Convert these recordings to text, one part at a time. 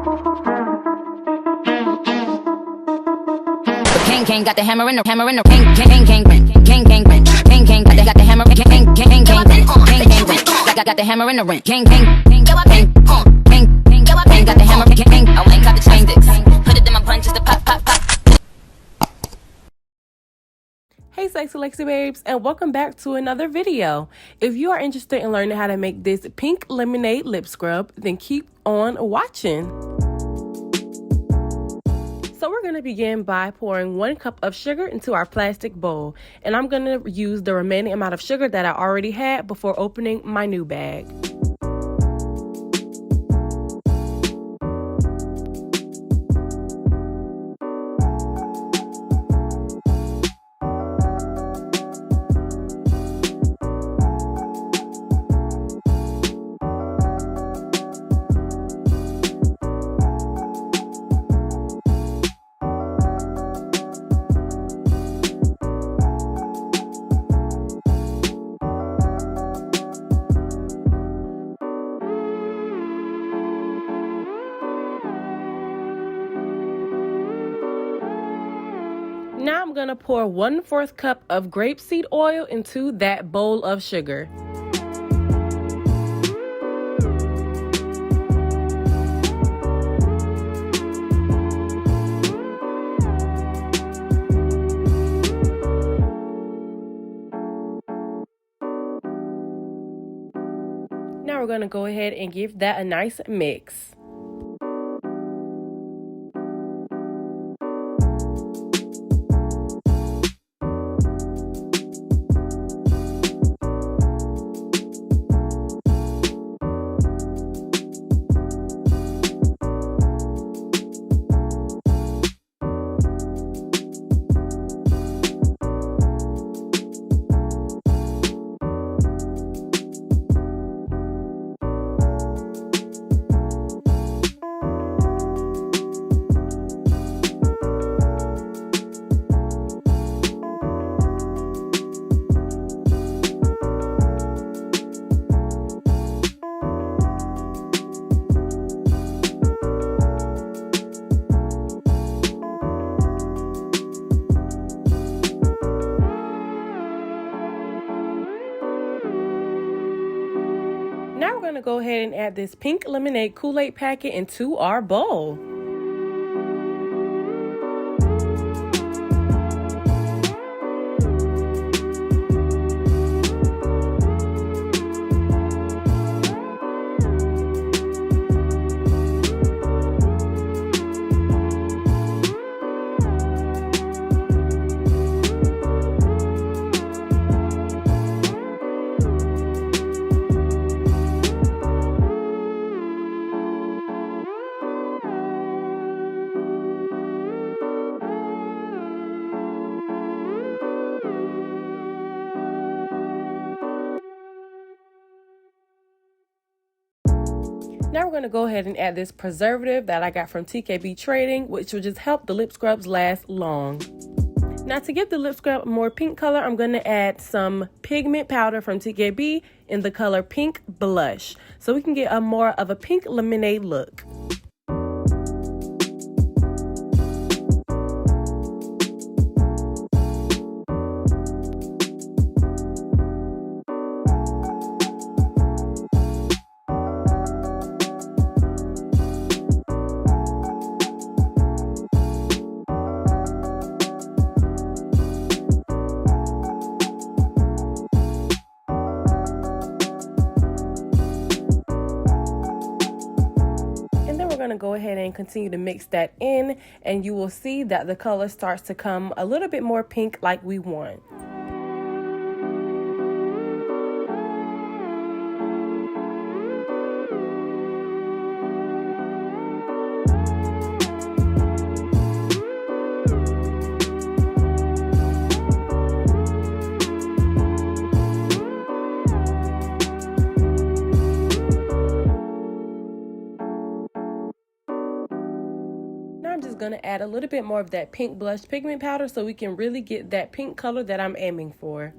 King got the hammer in the king king king king king king king got the hammer king king king king got the hammer in the ring king king king got the hammer king I ain't got the chain sticks put it in my punches to pop pop pop. Hey sexy Lexy babes, and welcome back to another video. If you are interested in learning how to make this pink lemonade lip scrub, then keep on watching. So we're going to begin by pouring 1 cup of sugar into our plastic bowl, and I'm going to use the remaining amount of sugar that I already had before opening my new bag. Now I'm going to pour 1/4 cup of grapeseed oil into that bowl of sugar. Now we're going to go ahead and give that a nice mix. Now we're going to go ahead and add this pink lemonade Kool-Aid packet into our bowl. Now we're going to go ahead and add this preservative that I got from TKB Trading, which will just help the lip scrubs last long. Now to give the lip scrub a more pink color, I'm going to add some pigment powder from TKB in the color Pink Blush, so we can get a more of a pink lemonade look. Going to go ahead and continue to mix that in, and you will see that the color starts to come a little bit more pink like we want. I'm just going to add a little bit more of that pink blush pigment powder so we can really get that pink color that I'm aiming for.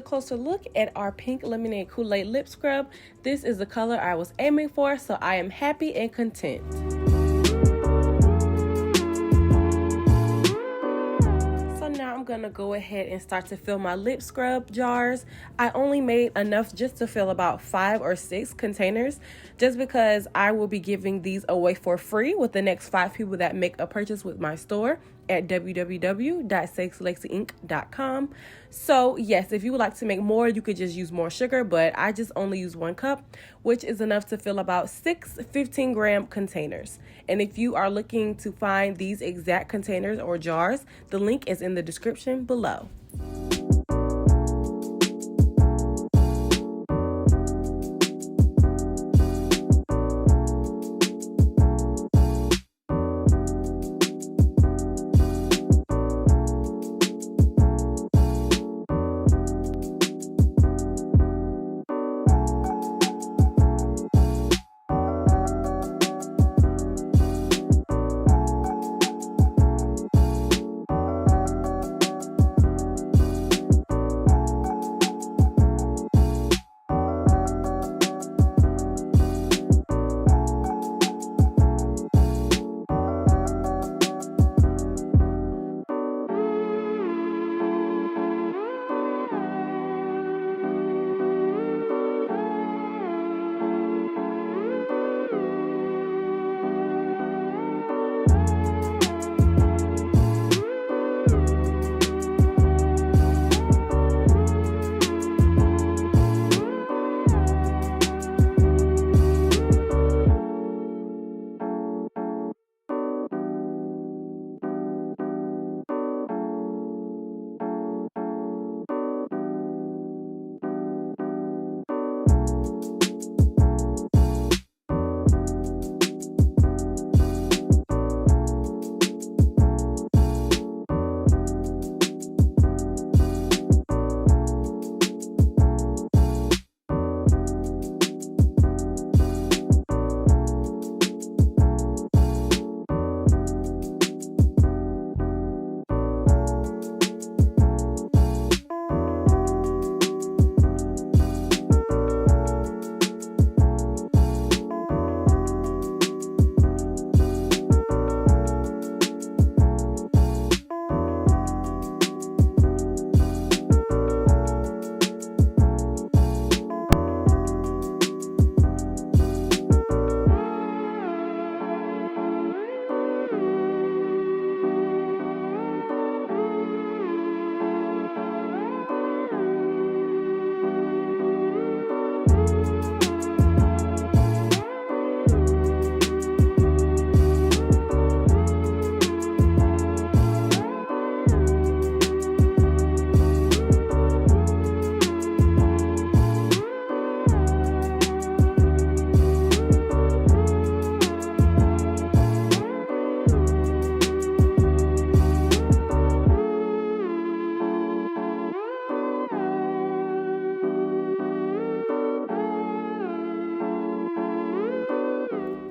closer look at our pink lemonade Kool-Aid lip scrub. This is the color I was aiming for, so I am happy and content. Now I'm gonna go ahead and start to fill my lip scrub jars. I only made enough just to fill about 5 or 6 containers, just because I will be giving these away for free with the next 5 people that make a purchase with my store at www.xoxo.com. So yes, if you would like to make more, you could just use more sugar, but I just only use 1 cup, which is enough to fill about 6 15-gram containers. And if you are looking to find these exact containers or jars, the link is in the description below.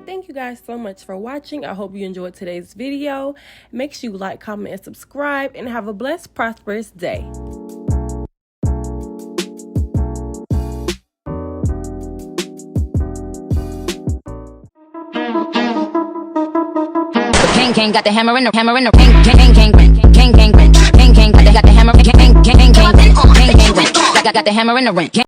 Thank you guys so much for watching. I hope you enjoyed today's video. Make sure you like, comment, and subscribe, and have a blessed, prosperous day. King got the hammer in the king king king king king king king king got the hammer king king king king king king got the hammer in the ring.